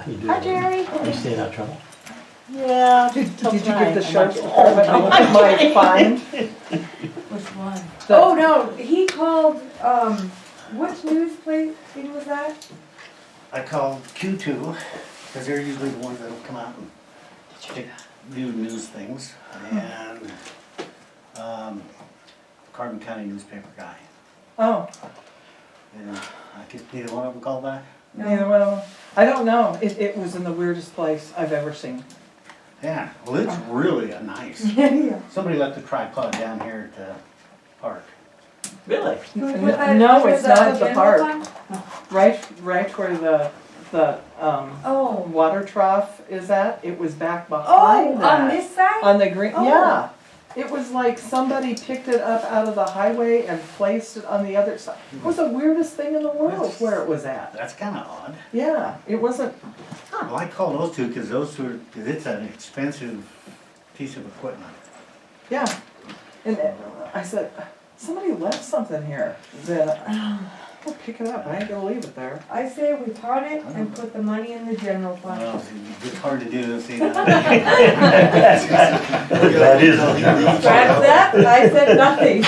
You do. Hi, Jerry. Are you staying out of trouble? Yeah. Did you give the sheriff's department my fine? Which one? Oh, no, he called, which news plate thing was that? I called Q2, because they're usually the ones that'll come out and do news things, and, Carbon County newspaper guy. Oh, And I guess neither one of them called back? neither one of them. I don't know. It was in the weirdest place I've ever seen. Yeah, well, it's really a nice. Yeah. Somebody left the tripod down here at the park. Really? No, it's not at the park. Right where the Oh. water trough is at, it was back Oh, behind that. on this side? On the green, Oh. yeah. It was like somebody picked it up out of the highway and placed it on the other side. It was the weirdest thing in the world where it was at. That's kinda odd. Yeah, it wasn't, Well, I called those two, because it's an expensive piece of equipment. yeah. And I said, somebody left something here. Then I'll pick it up, I ain't gonna leave it there. I say we pawn it and put the money in the general fund. Well, it's hard to do, see that? That is. Scratch that, I said nothing.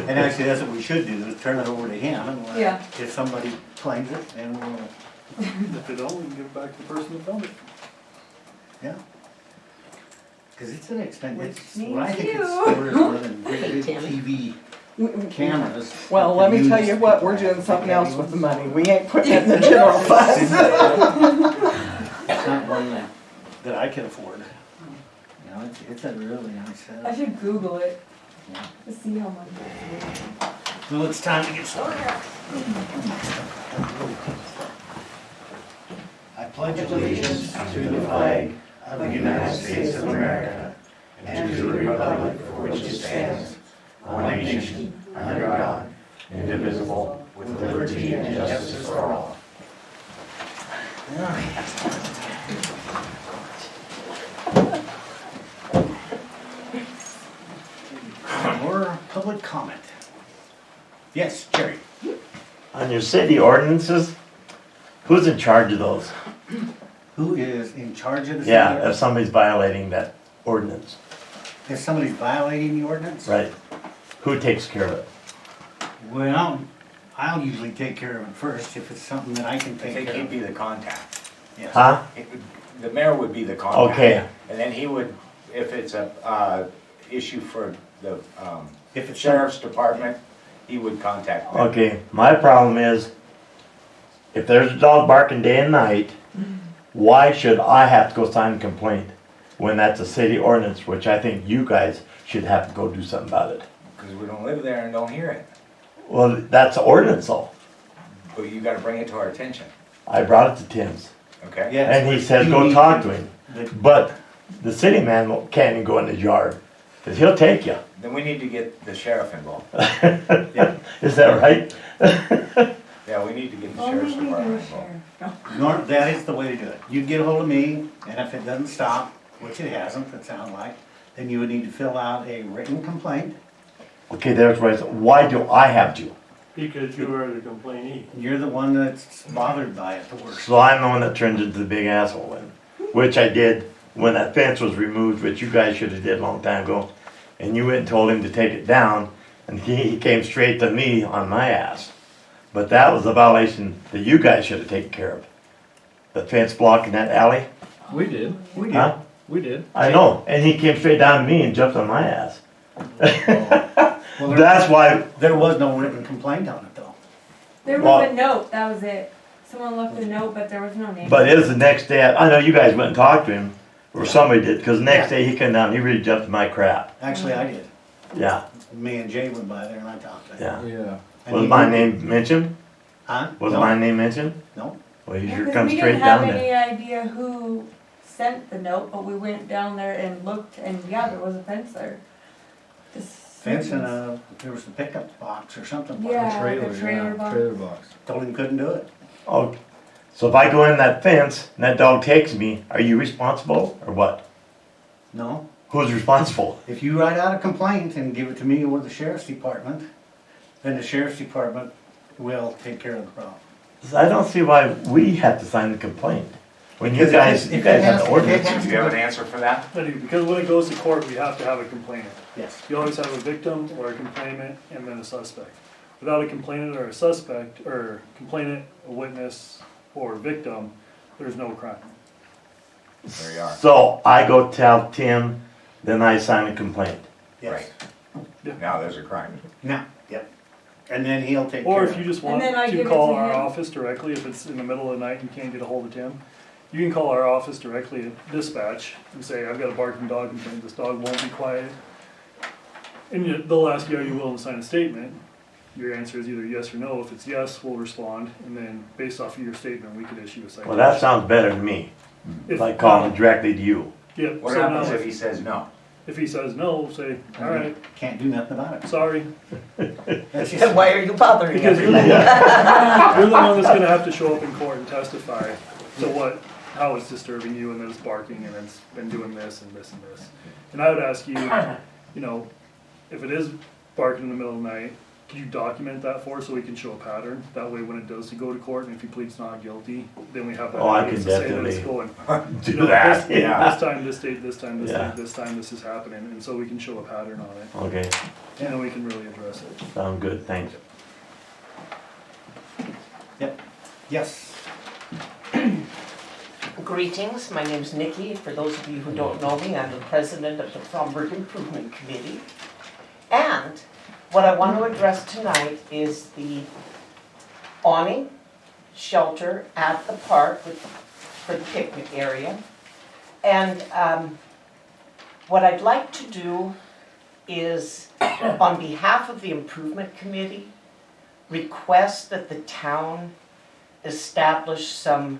And actually, that's what we should do, is turn it over to him, and Yeah. if somebody claims it, then we'll, If they don't, we can give it back to the person that found it. yeah. Because it's an expensive, Which well, I means think you. it's worth more than big TV cameras. Well, let me tell you what, we're doing something else with the money. We ain't putting it in the general fund. It's not one that I can afford. You know, it's a really nice I setup. should Google it Yeah. to see how much it's worth. Well, it's time to get started. I pledge allegiance to the flag of the United States of America and to the republic for which it stands, one nation, under God, indivisible, with liberty and justice for all. More public comment. Yes, Jerry. On your city ordinances, who's in charge of those? Who is in charge of the city? Yeah, if somebody's violating that ordinance, If somebody's violating the ordinance? right? Who takes care of it? Well, I'll usually take care of it first if it's something that I can I take think care he'd of. be the contact. Yes. Huh? The mayor would be the contact. Okay. And then he would, if it's a issue for the If it's sheriff's department, he would contact them. Okay, my problem is, if there's a dog barking day and night, why should I have to go sign a complaint when that's a city ordinance, which I think you guys should have to go do something about it? Because we don't live there and don't hear it. Well, that's the ordinance though. But you gotta bring it to our attention, I brought it to Tim's, okay? Yes, and he but said, you go need talk to- to him. the- But the city man can't even go in his yard, cause he'll take you. Then we need to get the sheriff involved. Is that right? Yeah, we need to get the Only sheriff's we do department share. involved. That is the way to do it. You'd get a hold of me, and if it doesn't stop, which it hasn't, it sounds like, then you would need to fill out a written complaint. Okay, there's where I said, why do I have to? Because you are the complainee. You're the one that's bothered by it the worst. So I'm the one that turned into the big asshole then, which I did when that fence was removed, which you guys should have did a long time ago. And you went and told him to take it down, and he came straight to me on my ass. But that was a violation that you guys should have taken care of. The fence blocking that alley, We did. huh? We did. I know, and he came straight down to me and jumped on my ass. Well, That's why, there was no written complaint on it though. There Well- was a note, that was it. Someone left a note, but there was no name. but it was the next day, I know you guys went and talked to him, or somebody did, cause the next day he came down, he really jumped in my crap. Actually, I did. Yeah, Me and Jay went by there and I talked to him. yeah. Yeah. And Was he my did- name mentioned? Huh? Was No. my name mentioned? No. Well, you Yeah, should 'cause come we straight didn't have down there. any idea who sent the note, but we went down there and looked, and yeah, there was a fence there. This- Fence and there was a pickup box or something. Yeah. Trailer, the trailer yeah, box. trailer box. Told him couldn't do it. Oh, so if I go in that fence and that dog takes me, are you responsible or what? No. Who's responsible? If you write out a complaint and give it to me or the sheriff's department, then the sheriff's department will take care of the problem. So I don't see why we have to sign the complaint. When you Because guys, if you guys it have has- the if it ordinance. has Do you have an answer for that? I do, because when it goes to court, we have to have a complainant. Yes. You always have a victim or a complainant and then a suspect. Without a complainant or a suspect, or complainant, a witness, or victim, there's no crime. There you are. So I go tell Tim, then I sign a complaint. Yes. Now there's a crime. Now, yep. And then he'll take care Or of if you it. just want then I to give it call to our him. office directly, if it's in the middle of the night and you can't get a hold of Tim, you can call our office directly at dispatch and say, I've got a barking dog complaint, this dog won't be quiet. And they'll ask you, are you willing to sign a statement? Your answer is either yes or no. If it's yes, we'll respond, and then based off of your statement, we could issue a citation. Well, that sounds better to me, If- like calling directly to you. Yeah, What so happens now, if he says no? if he says no, say, all right, Can't do nothing about it. sorry, That's Then why are you bothering because you're everybody? you're the one that's gonna have to show up in court and testify to how it's disturbing you, and that it's barking, and it's been doing this and this and this. And I would ask you, if it is barking in the middle of the night, can you document that for us so we can show a pattern? That way when it does go to court, and if he pleads not guilty, then we have that Oh, I evidence can to say that it's definitely going. Do that, This, yeah. this time, this date, this time, this Yeah. date, this time, this is happening, and so we can show a pattern on it, Okay, and then we can really address it. sound good, thanks. Yes. Greetings, my name's Nikki. For those of you who don't know me, I'm the president of the Fromberg Improvement Committee. And what I want to address tonight is the awning shelter at the park for the picnic area. And what I'd like to do is, on behalf of the Improvement Committee, request that the town establish some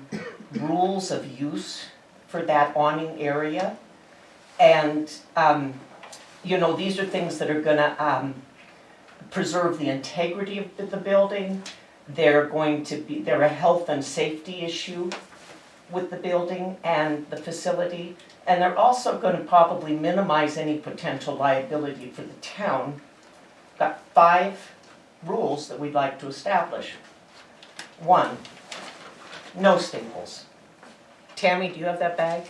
rules of use for that awning area. And, these are things that are gonna preserve the integrity of the building. They're a health and safety issue with the building and the facility. And they're also gonna probably minimize any potential liability for the town. Got 5 rules that we'd like to establish. 1, no staples. Tammy, do you have that bag?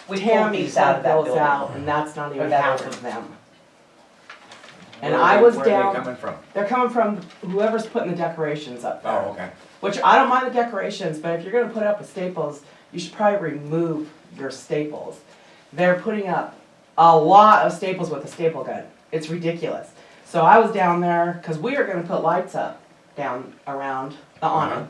We pulled Tammy these out of sent that those building. out, and that's not Or even that half over. of them. And Where I are they- was Where are down, they coming from? they're coming from whoever's putting the decorations up there. Oh, okay. Which I don't mind the decorations, but if you're gonna put up the staples, you should probably remove your staples. They're putting up a lot of staples with a staple gun. It's ridiculous. So I was down there, cause we were gonna put lights up down around the awning.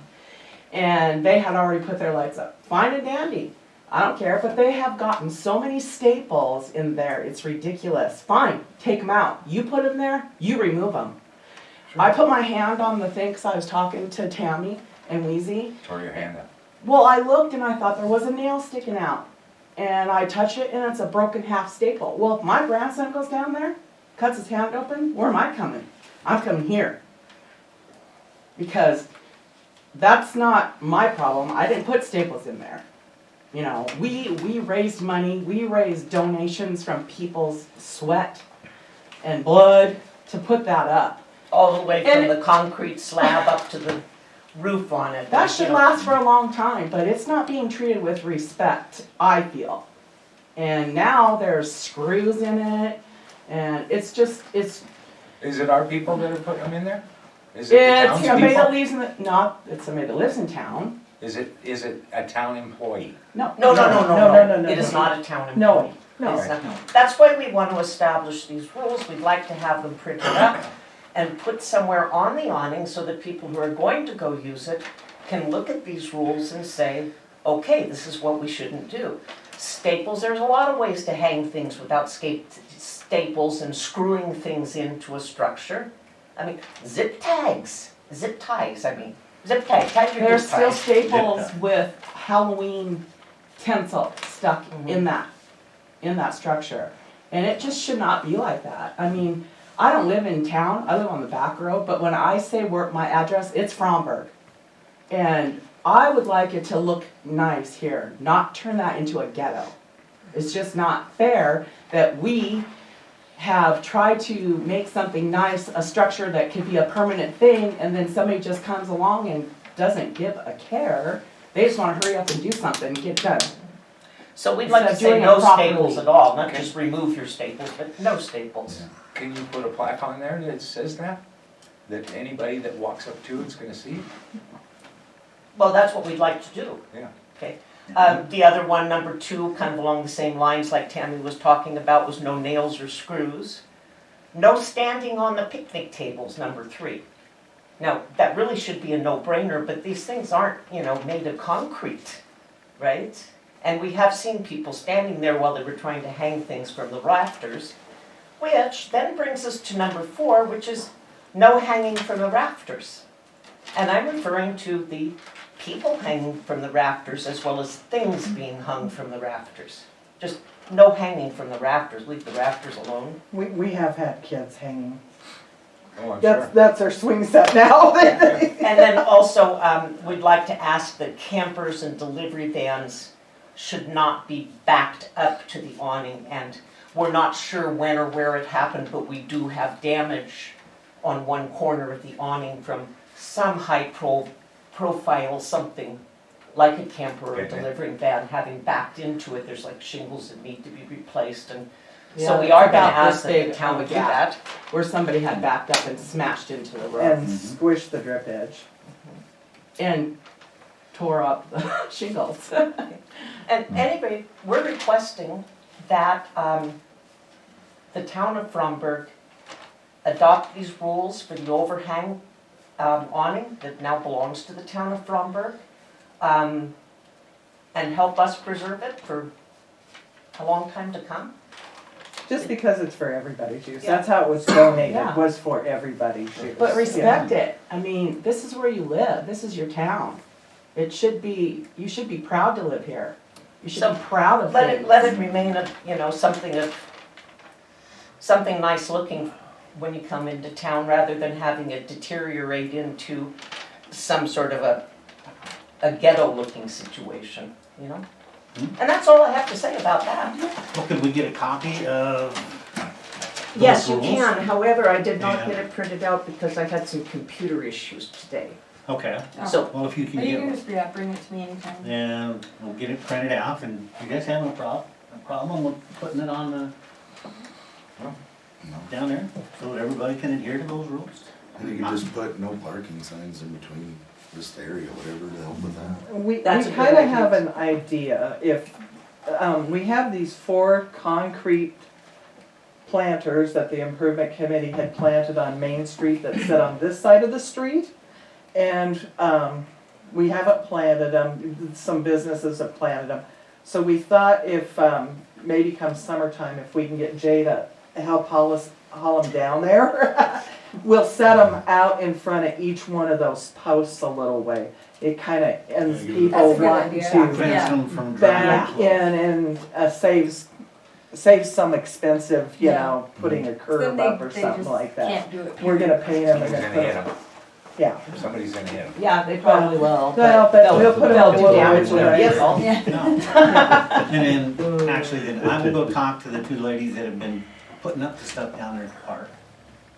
And they had already put their lights up. Fine and dandy. I don't care, but they have gotten so many staples in there, it's ridiculous. Fine, take them out. You put them there, you remove them. I put my hand on the thing because I was talking to Tammy and Wheezy. Tore your hand up. Well, I looked and I thought there was a nail sticking out. And I touch it and it's a broken half staple. Well, if my grandson goes down there, cuts his hand open, where am I coming? I'm coming here. Because that's not my problem. I didn't put staples in there. You know, we raised money, we raised donations from people's sweat and blood to put that up. All the way from And- the concrete slab up to the roof on it. That should last for a long time, but it's not being treated with respect, I feel. And now there's screws in it, and it's just, it's Is it our people that are putting them in there? Is it the somebody that townspeople? lives in it's somebody that lives in town. Is it a town employee? No. No. No. It is not a town No, employee. no. It's not. That's why we want to establish these rules. We'd like to have them printed up and put somewhere on the awning so that people who are going to go use it can look at these rules and say, okay, this is what we shouldn't do. Staples, there's a lot of ways to hang things without staples and screwing things into a structure. I mean, zip ties, zip ties, tie your There's zip still ties. staples with Halloween tinsel stuck in that structure. And it just should not be like that. I mean, I don't live in town, I live on the back road, but when I say where my address, it's Fromberg. And I would like it to look nice here, not turn that into a ghetto. It's just not fair that we have tried to make something nice, a structure that could be a permanent thing, and then somebody just comes along and doesn't give a care. They just wanna hurry up and do something and get it done. So we'd like to Instead of say doing it no properly. staples at all, not just remove your staples, but no staples. Can you put a plaque on there that says that? That anybody that walks up to it's gonna see? Well, that's what we'd like to do. Yeah. Okay. The other one, number 2, kind of along the same lines like Tammy was talking about, was no nails or screws. No standing on the picnic tables, number 3. Now, that really should be a no-brainer, but these things aren't, made of concrete, right? And we have seen people standing there while they were trying to hang things from the rafters, which then brings us to number 4, which is no hanging from the rafters. And I'm referring to the people hanging from the rafters as well as things being hung from the rafters. Just no hanging from the rafters, leave the rafters alone. We have had kids hanging. Oh, I'm sure. That's their swing set now. And then also, we'd like to ask that campers and delivery vans should not be backed up to the awning. And we're not sure when or where it happened, but we do have damage on one corner of the awning from some high profile, something like a camper or a Okay. delivering van having backed into it. There's like shingles that need to be replaced, and Yeah, so we it's are gonna about ask this that the big town of a would do gap. that. Where somebody had backed up and smashed into the road And squish the drip edge. and tore up the shingles. And anyway, we're requesting that the town of Fromberg adopt these rules for the overhang awning that now belongs to the town of Fromberg, and help us preserve it for a long time to come. Just because it's for everybody's use. Yeah. That's how it was donated, Yeah. was for everybody's use. But respect it. I mean, this is where you live. This is your town. It should be, you should be proud to live here. You should So, be proud of things. Let it remain something nice looking when you come into town, rather than having it deteriorate into some sort of a ghetto looking situation, And that's all I have to say about that. Well, could we get a copy of those Yes, you rules? can, however, I did not Yeah. get it printed out because I had some computer issues today. Okay, So, well, if you can But you can get, just, bring it to me anytime. then we'll get it printed out, and you guys have no problem with putting it on the, down there, so that everybody can adhere to those rules? And you can just put no parking signs in between this area, whatever, to help with that. We That's a good kinda idea. have an idea, if, we have these 4 concrete planters that the improvement committee had planted on Main Street that sit on this side of the street. And, we haven't planted them, some businesses have planted them. So we thought if, maybe come summertime, if we can get Jay to help haul them down there, we'll set them out in front of each one of those posts a little way. It kinda ends people That's a good wanting idea. to Prevents them from driving. back in and saves some expensive, putting a Then curb they, up or they something just like that. can't do it. We're gonna paint them, Somebody's we're gonna gonna hit put, 'em. yeah. Somebody's gonna hit 'em. Yeah, they probably will. Well, but we'll put it they'll a do little damage bit with their away. vehicle. Yeah. No. And then, actually, then I will go talk to the 2 ladies that have been putting up the stuff down there at the park.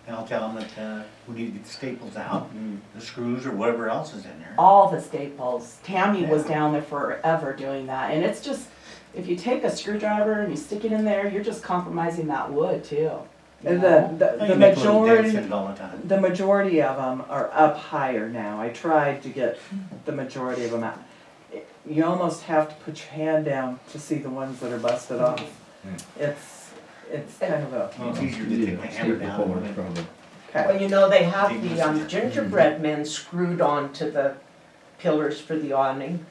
And I'll tell them that, we need to get the staples out, and the screws or whatever else is in there. All the staples. Tammy was Yeah. down there forever doing that, and it's just, if you take a screwdriver and you stick it in there, you're just compromising that wood too. you And know? the You make little dents majority, in it all the time. the majority of them are up higher now. I tried to get the majority of them out. You almost have to put your hand down to see the ones that are busted off. It's kind of a, Well, it's easier to take the hammer down. okay. well, they have the gingerbread men screwed onto the pillars for the awning,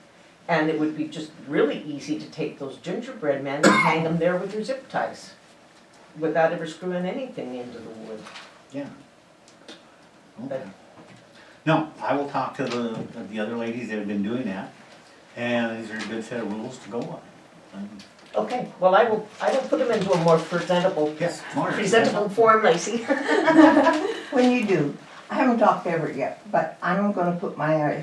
and it would be just really easy to take those gingerbread men and hang them there with your zip ties, without ever screwing anything into the wood. Yeah. Okay. No, I will talk to the other ladies that have been doing that, and these are a good set of rules to go on. Okay, well, I will put them into a more presentable form, Lacey. When you do, I haven't talked to Everett yet, but I'm gonna put my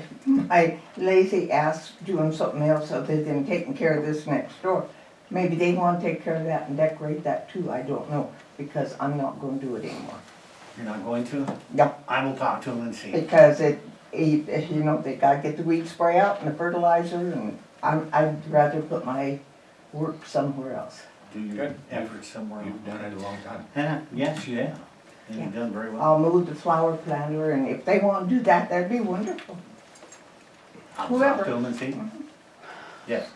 lazy ass doing something else other than taking care of this next door. Maybe they wanna take care of that and decorate that too, I don't know, because I'm not gonna do it anymore. You're not going to? Yep. I will talk to them and see. Because you know, they gotta get the weed spray out and the fertilizer, and I'd rather put my work somewhere else. Do your Good. efforts somewhere You've else. done it a long time. Yes, you have. And you've done very well. I'll move the flower planter, and if they wanna do that, that'd be wonderful. I'll whoever. talk to them and see. Yes.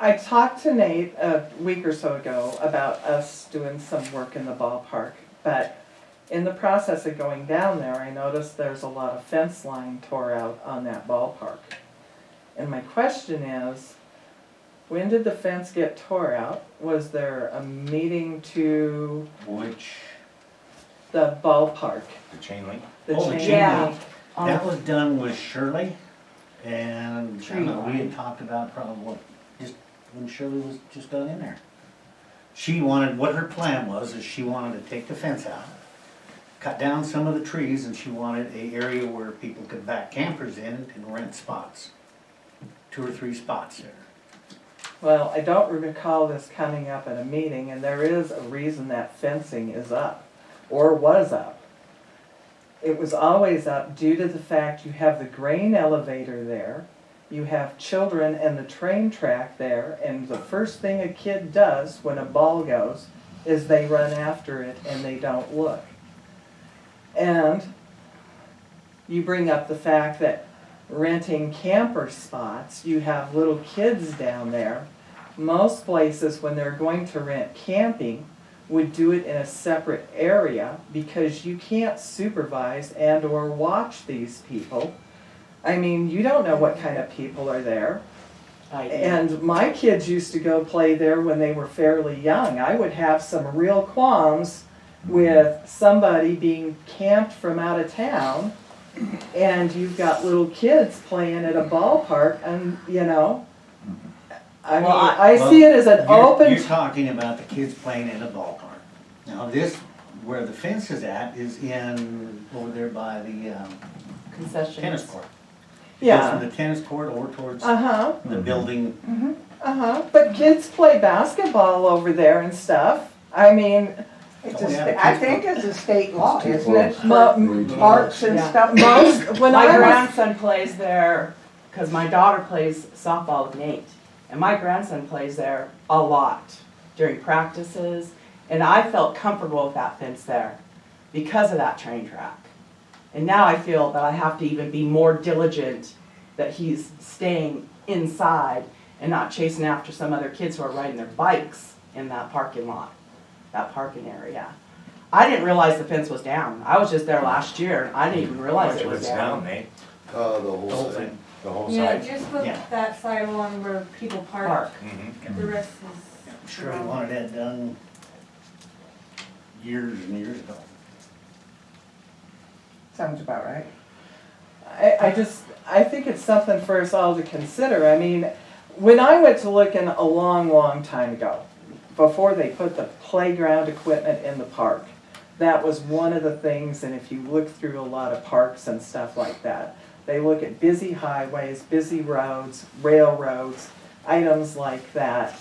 I talked to Nate a week or so ago about us doing some work in the ballpark, but in the process of going down there, I noticed there's a lot of fence line tore out on that ballpark. And my question is, when did the fence get tore out? Was there a meeting to Which, the ballpark? The chain link? The Oh, the chain chain link? that was done with Shirley, and Tree we line. had talked about probably just when Shirley was just got in there. She wanted, what her plan was, is she wanted to take the fence out, cut down some of the trees, and she wanted an area where people could back campers in and rent spots. 2 or 3 spots there. Well, I don't recall this coming up at a meeting, and there is a reason that fencing is up, or was up. It was always up due to the fact you have the grain elevator there, you have children and the train track there, and the first thing a kid does when a ball goes is they run after it and they don't look. And you bring up the fact that renting camper spots, you have little kids down there. Most places, when they're going to rent camping, would do it in a separate area because you can't supervise and or watch these people. I mean, you don't know what kind of people are there. I do. And my kids used to go play there when they were fairly young. I would have some real qualms with somebody being camped from out of town, and you've got little kids playing at a ballpark, and you know, I mean, Well, I see it as an open. You're talking about the kids playing in a ballpark. Now this, where the fence is at, is in, over there by the Concessions. tennis court. Goes Yeah. from the tennis court over towards Uh-huh, the building. but kids play basketball over there and stuff. I mean, It's Oh, yeah, I think it's a state law, Too isn't it? close. For parks and Yeah. stuff. most, when My I was, grandson plays there, cause my daughter plays softball with Nate. And my grandson plays there a lot during practices. And I felt comfortable with that fence there because of that train track. And now I feel that I have to even be more diligent that he's staying inside and not chasing after some other kids who are riding their bikes in that parking lot, that parking area. I didn't realize the fence was down. I was just there last year. I didn't even realize it was down. Nate? The whole whole thing. thing. The whole Yeah, side? just put Yeah. that side along where people park. Park. Mhm. The rest is. I'm sure he wanted that done years and years ago. Sounds about right. I think it's something for us all to consider. I mean, when I went to look in a long, long time ago, before they put the playground equipment in the park, that was one of the things, and if you look through a lot of parks and stuff like that, they look at busy highways, busy roads, railroads, items like that,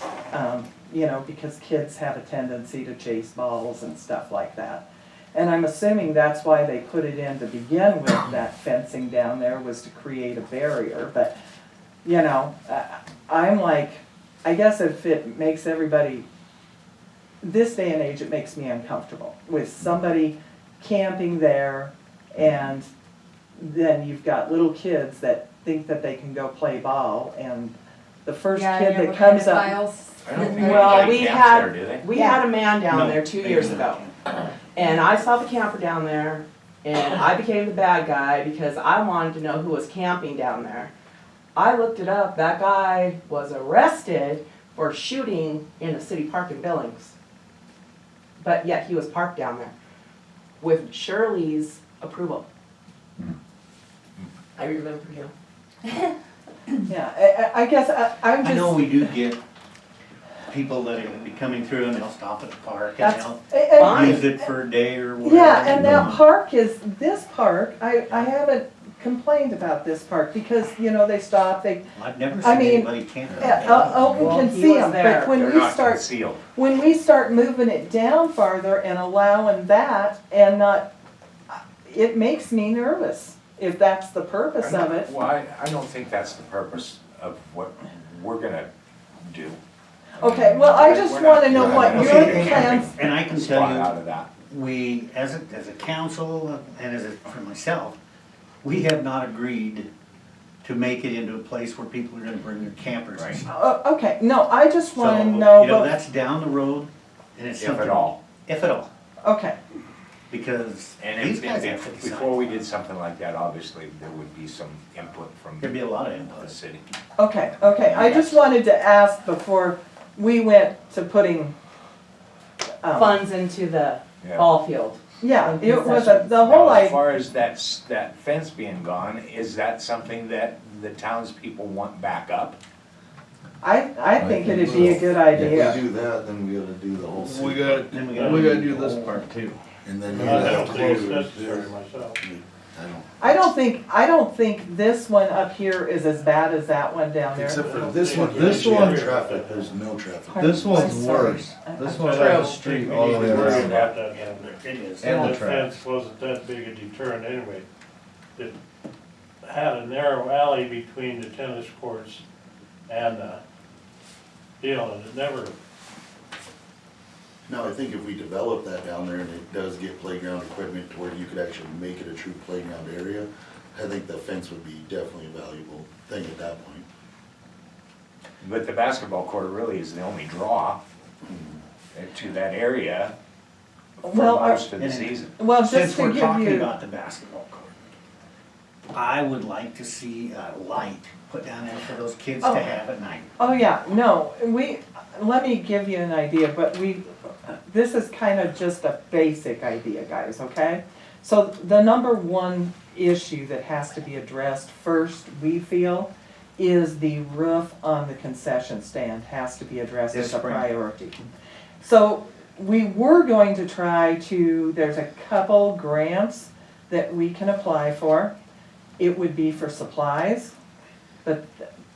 you know, because kids have a tendency to chase balls and stuff like that. And I'm assuming that's why they put it in to begin with, that fencing down there was to create a barrier, but, you know, I'm like, I guess if it makes everybody, this day and age, it makes me uncomfortable with somebody camping there, and then you've got little kids that think that they can go play ball, and the first Yeah, kid you ever that comes kind of up. files? I don't think Well, anybody we camps had- there, do they? We had a man down No, there 2 they years don't. ago. And I saw the camper down there, and I became the bad guy because I wanted to know who was camping down there. I looked it up, that guy was arrested for shooting in a city park in Billings. But yet he was parked down there with Shirley's approval. I remember him. Yeah, I guess I'm I just. know we do get people that are gonna be coming through and they'll stop at the park and That's, they'll and- use it for a day or whatever. yeah, and that park is, this park, I haven't complained about this park because, you know, they stop, they, I've never I seen mean, anybody camp. Owen Well, can he see was them, there. but when They're we not start, concealed. when we start moving it down farther and allowing that and not, it makes me nervous if that's the purpose of it. Well, I don't think that's the purpose of what we're gonna do. Okay, well, I just We're not- wanna know what we're your not plans, And I can Spot tell out you, of that. we, as a council and for myself, we have not agreed to make it into a place where people are gonna bring their campers and Right. stuff. okay, no, I just So, wanna you know, know, but, that's down the road, and it's If something. at all. If at all, okay, because And these if, guys have to if, decide. before we did something like that, obviously, there would be some input from There'd be a lot of the input. city. okay, I just wanted to ask before we went to putting, Funds into the Yeah. ball field. yeah, it was, Concessions. the whole Now, as idea. far as that fence being gone, is that something that the townspeople want back up? I think it'd be a good If idea. we do that, then we gotta do the whole city. We gotta, Then we gotta do this part too. And then I you don't have think it's to necessary myself. I don't. I don't think this one up here is as bad as that one down there. Except for this one, This you actually have one- traffic, there's no traffic. This one's I'm sorry. worse. This one has a street all the way True. around. About that. It is. And the Yeah. fence wasn't that big a deterrent anyway. It had a narrow alley between the tennis courts and the deal, and it never, Now, I think if we develop that down there and it does get playground equipment to where you could actually make it a true playground area, I think the fence would be definitely a valuable thing at that point. But the basketball court really is the only draw to that area for Well, most of the and- season. Well, just Since to we're give talking you, about the basketball court, I would like to see a light put down there for those kids Oh. to have at night. oh yeah, no, let me give you an idea, but this is kind of just a basic idea, guys, okay? So the number one issue that has to be addressed first, we feel, is the roof on the concession stand has to be addressed This as a spring. priority. So we were going to try to, there's a couple grants that we can apply for. It would be for supplies, but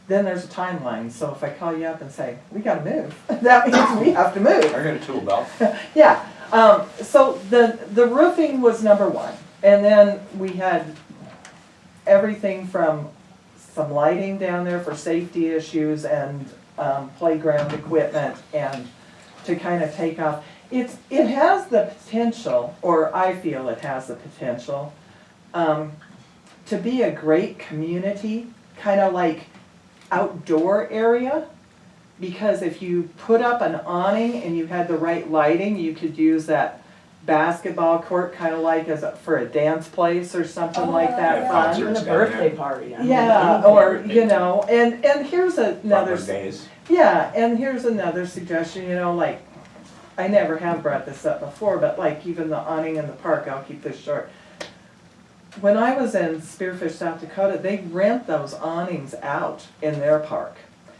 then there's a timeline, so if I call you up and say, we gotta move, that means we have to move. I got a tool belt. Yeah, so the roofing was number one, and then we had everything from some lighting down there for safety issues and playground equipment and to kind of take off. It has the potential, or I feel it has the potential, to be a great community, kind of like outdoor area. Because if you put up an awning and you had the right lighting, you could use that basketball court kind of like for a dance place or something like that Yeah, fun. concerts. Even a down there. birthday party. I mean, Yeah, anything. or, you know, and here's another, Farmers Days. yeah, and here's another suggestion, you know, like, I never have brought this up before, but like even the awning in the park, I'll keep this short. When I was in Spearfish, South Dakota, they rent those awnings out in their park.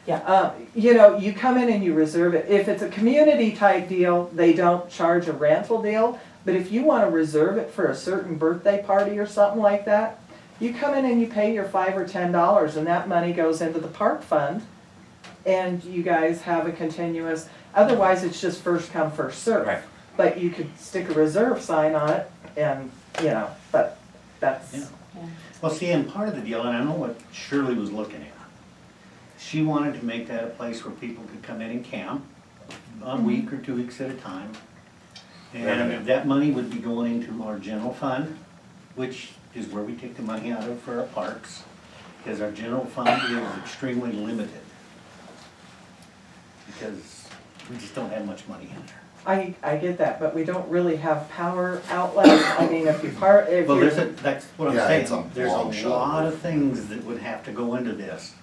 Yeah. You know, you come in and you reserve it. If it's a community type deal, they don't charge a rental deal. But if you want to reserve it for a certain birthday party or something like that, you come in and you pay your $5 or $10 and that money goes into the park fund. And you guys have a continuous, otherwise it's just first come, first serve. Right. But you could stick a reserve sign on it and, you know, but that's, Yeah. Well, see, and part of the deal, and I know what Shirley was looking at, she wanted to make that a place where people could come in and camp a week or 2 weeks at a time. And that money would be going into our general fund, which is where we take the money out of for our parks, because our general fund is extremely limited. Because we just don't have much money in there. I get that, but we don't really have power outlets. I mean, if Well, you're, that's what I'm Yeah, it's saying. a There's long a shot. lot of things that would have to go into this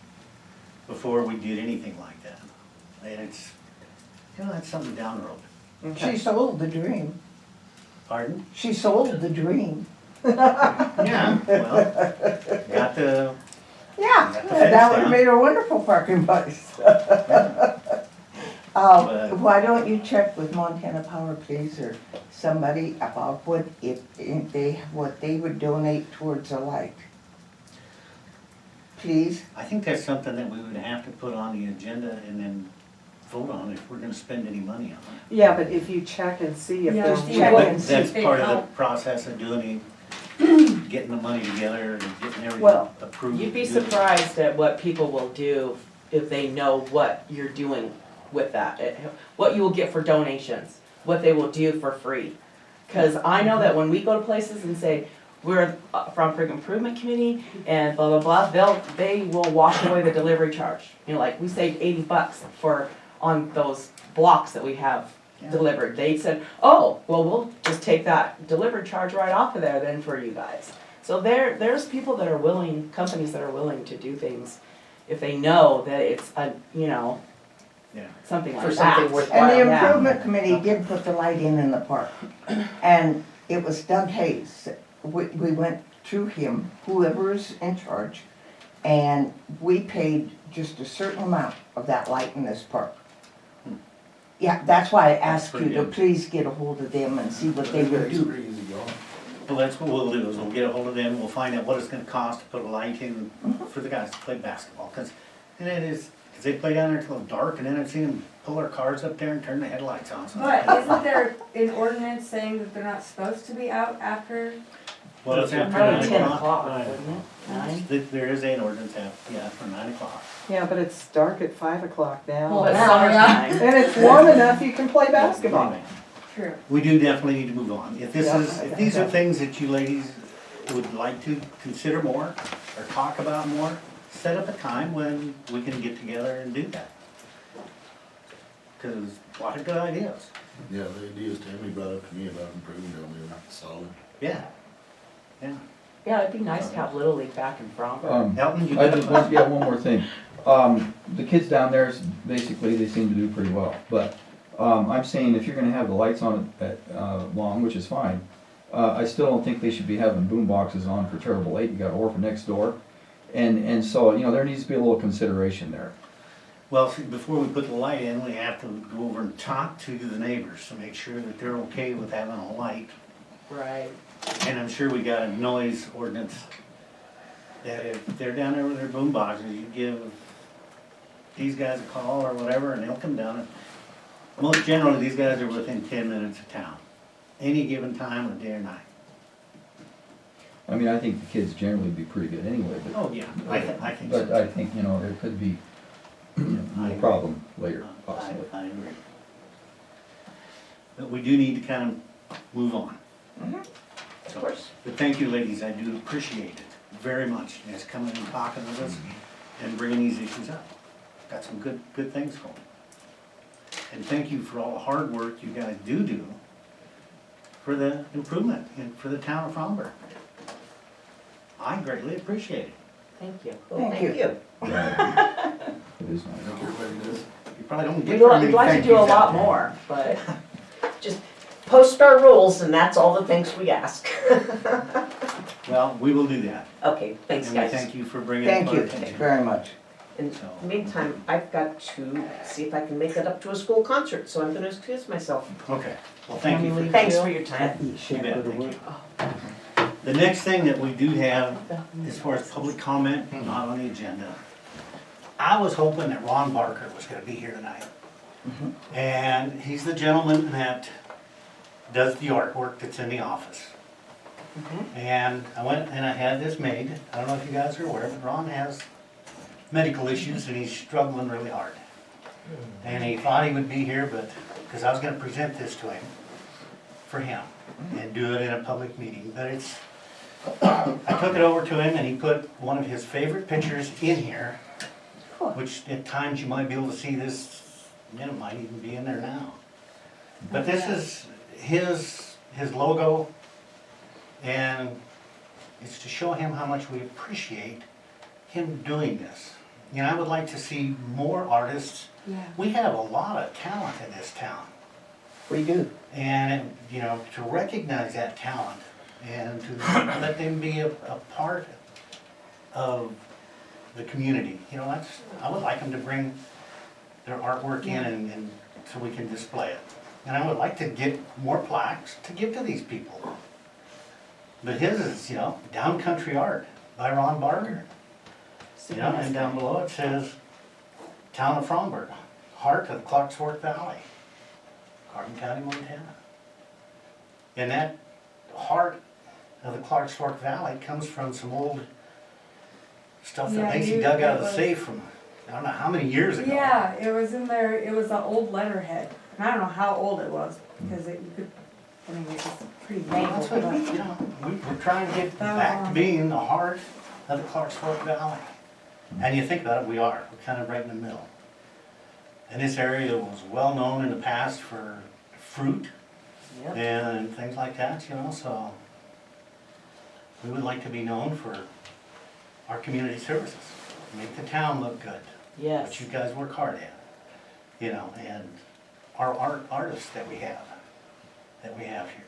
before we did anything like that. And it's, you know, that's something down the road. She sold the dream. Pardon? She sold the dream. Yeah, well, got the, Yeah, Got the fence that would down. have made a wonderful parking place. But- Why don't you check with Montana Power, please, or somebody about what they would donate towards a light? please. I think that's something that we would have to put on the agenda and then vote on if we're gonna spend any money on it. Yeah, but if you check and see if Yeah, they're just willing check But and to. see that's if they part of the help. process of doing getting the money together and getting everything Well, approved. You'd be to do it. surprised at what people will do if they know what you're doing with that, what you will get for donations, what they will do for free. Cause I know that when we go to places and say, we're from Frog Improvement Committee and blah, blah, blah, they will wash away the delivery charge. You know, like, we saved $80 on those blocks that we have Yeah. delivered. They said, oh, well, we'll just take that delivery charge right off of there then for you guys. So there's people that are willing, companies that are willing to do things if they know that it's a, you know, Yeah. something like For that. something And worthwhile. the Yeah. improvement committee did put the light in the park. And it was Doug Hayes. We went through him, whoever's in charge, and we paid just a certain amount of that light in this park. Yeah, that's why I asked you pretty to good. please get a hold of them and see what they would It's do. pretty easy going. Well, that's what we'll do, is we'll get a hold of them, we'll find out what it's gonna cost to put a light in for the guys to play basketball, and it is, cause they play down there till dark, and then I see them pull their cars up there and turn the headlights on. So But isn't there an ordinance saying that they're not supposed to be out after? well, it's after Probably 9 10 o'clock. o'clock, wouldn't it? 9? There is an ordinance for 9 o'clock. Yeah, but it's dark at 5 o'clock now. Well, But now, summertime. And it's warm enough you can play basketball. Anyway, True. we do definitely need to move on. If Yeah, if these are things that you ladies would like to consider more, or talk about more, set up a time when we can get together and do that. Cause a lot of good ideas. Yeah, the ideas Tammy brought up to me about improving down there, solid. Yeah. Yeah. Yeah, it'd be nice to have Little League back in Fromber. Elton, you I got just a want, yeah, one more thing. The kids down there, basically, they seem to do pretty well, but, I'm saying if you're gonna have the lights on at, Long, which is fine, I still don't think they should be having boom boxes on for terrible late, you got Orphan next door. And so, you know, there needs to be a little consideration there. Well, see, before we put the light in, we have to go over and talk to the neighbors to make sure that they're okay with having a light. Right. And I'm sure we got a noise ordinance that if they're down there with their boom boxes, you give these guys a call or whatever and they'll come down. And most generally, these guys are within 10 minutes of town, any given time of day or night. I mean, I think the kids generally be pretty good anyway, but. Oh, yeah, I think But so. I think, you know, there could be, no problem later, possibly. I agree. But we do need to kind of move on. Of course. But thank you, ladies, I do appreciate it very much, you guys coming and talking with us and bringing these issues up. Got some good things going. And thank you for all the hard work you guys do for the improvement and for the town of Fromber. I greatly appreciate it. Thank you. Well, Thank you. thank you. It is I nice. think everybody does. You probably don't We'd get very like, many we'd like to thank do a yous out lot there. more, but Just post our rules and that's all the things we ask. Well, we will do that. Okay, thanks And we guys. thank you for bringing it Thank to our you attention. very much. In the meantime, I've got to see if I can make it up to a school concert, so I'm gonna excuse myself. Okay, well, thank you for Thanks for your time. You bet, thank you. The next thing that we do have, as far as public comment, not on the agenda, I was hoping that Ron Barker was gonna be here tonight. And he's the gentleman that does the artwork that's in the office. And I went and I had this made, I don't know if you guys are aware, but Ron has medical issues and he's struggling really hard. And he thought he would be here, but, because I was gonna present this to him, for him, and do it in a public meeting, but it's, I took it over to him and he put one of his favorite pictures in here, which at times you might be able to see this, and it might even be in there now. But this is his logo, and it's to show him how much we appreciate him doing this. You know, I would like to see more artists. Yeah. We have a lot of talent in this town. We do. And, you know, to recognize that talent and to let them be a part of the community. You know, that's, I would like them to bring their artwork in and so we can display it. And I would like to get more plaques to give to these people. But his is, you know, Down Country Art by Ron Barker. Yeah, and down below it says, Town of Fromberg, heart of Clarks Fork Valley, Carbon County, Montana. And that heart of the Clarks Fork Valley comes from some old stuff that Yeah, Macy you- dug out of it the was- safe from, I don't know how many years ago. Yeah, it was in there, it was an old letterhead, and I don't know how old it was, because you could, I mean, it was pretty Well, mangled, that's what, but. you know, we're trying to get That was back to on- being the heart of the Clarks Fork Valley. And you think about it, we are, we're kind of right in the middle. And this area was well known in the past for fruit Yep. and things like that, you know, so we would like to be known for our community services, make the town look good, Yes. which you guys work hard at, you know, and our artists that we have here.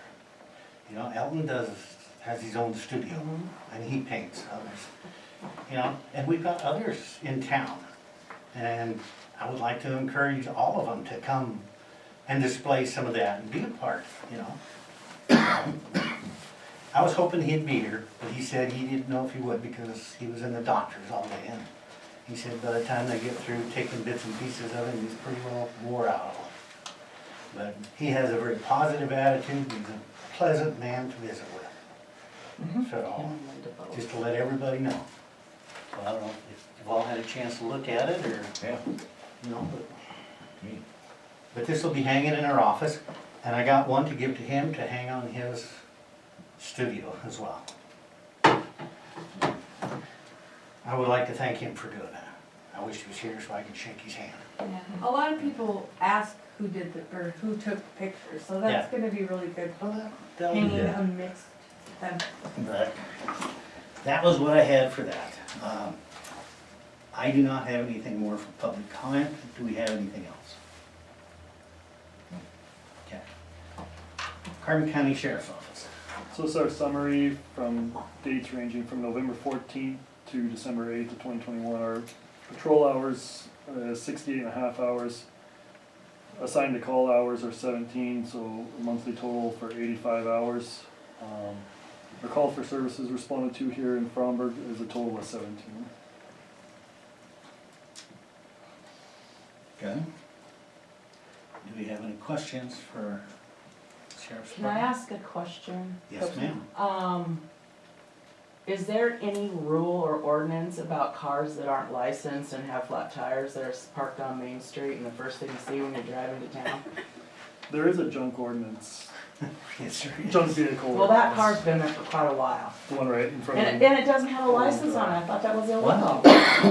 You know, Elton has his own studio, and he paints others, you know, and we've got others in town. And I would like to encourage all of them to come and display some of that and be a part, you know. I was hoping he'd be here, but he said he didn't know if he would because he was in the doctor's all day. And he said by the time they get through taking bits and pieces of him, he's pretty well wore out. But he has a very positive attitude, he's a pleasant man to visit with. So, just to let everybody know. So I don't know if you've all had a chance to look at it or, Yeah. you know, but this will be hanging in our office, and I got one to give to him to hang on his studio as well. I would like to thank him for doing that. I wish he was here so I could shake his hand. Yeah. A lot of people ask who did or who took the pictures, so that's gonna be really good. That'll be Hanging good. amidst them. But that was what I had for that. I do not have anything more for public comment. Do we have anything else? Okay. Carbon County Sheriff's Office. So this is our summary from dates ranging from November 14th to December 8th of 2021. Our patrol hours, 68 and a half hours. Assigned to call hours are 17, so a monthly total for 85 hours. Our call for services responded to here in Fromberg is a total of 17. Okay. Do we have any questions for Sheriff's Can I Department? ask a question? Yes, ma'am. Is there any rule or ordinance about cars that aren't licensed and have flat tires that are parked on Main Street and the first thing you see when you're driving to town? There is a junk ordinance, Yes, sir. junk vehicle Well, that ordinance. car's been there for quite a while. The one right in front of And me. it doesn't have a license on it, I thought that was illegal.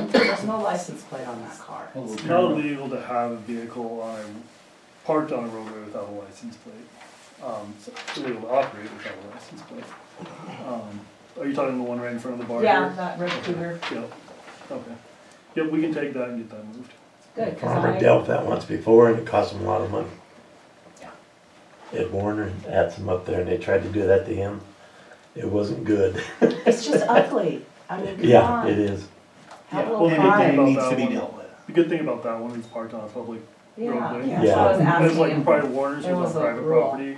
There's no license plate on that car. It's not illegal to have a vehicle parked on a roadway without a license plate. It's illegal to operate without a license plate. Are you talking the one right in front of the bar Yeah, here? that red cougar, Yep, okay. Yep, we can take that and get that moved. good, cause Farmer I, dealt with that once before and it cost him a lot of money. Ed Warner had some up there and they tried to do that to him. It wasn't good. it's just ugly, I mean, come Yeah, on, it is. have a Well, little the good thing pride. about Needs that to be one- dealt with. The good thing about that one is parked on a public Yeah, roadway. that's what I was And it's like asking. private waters, There it's was on a private rule. property.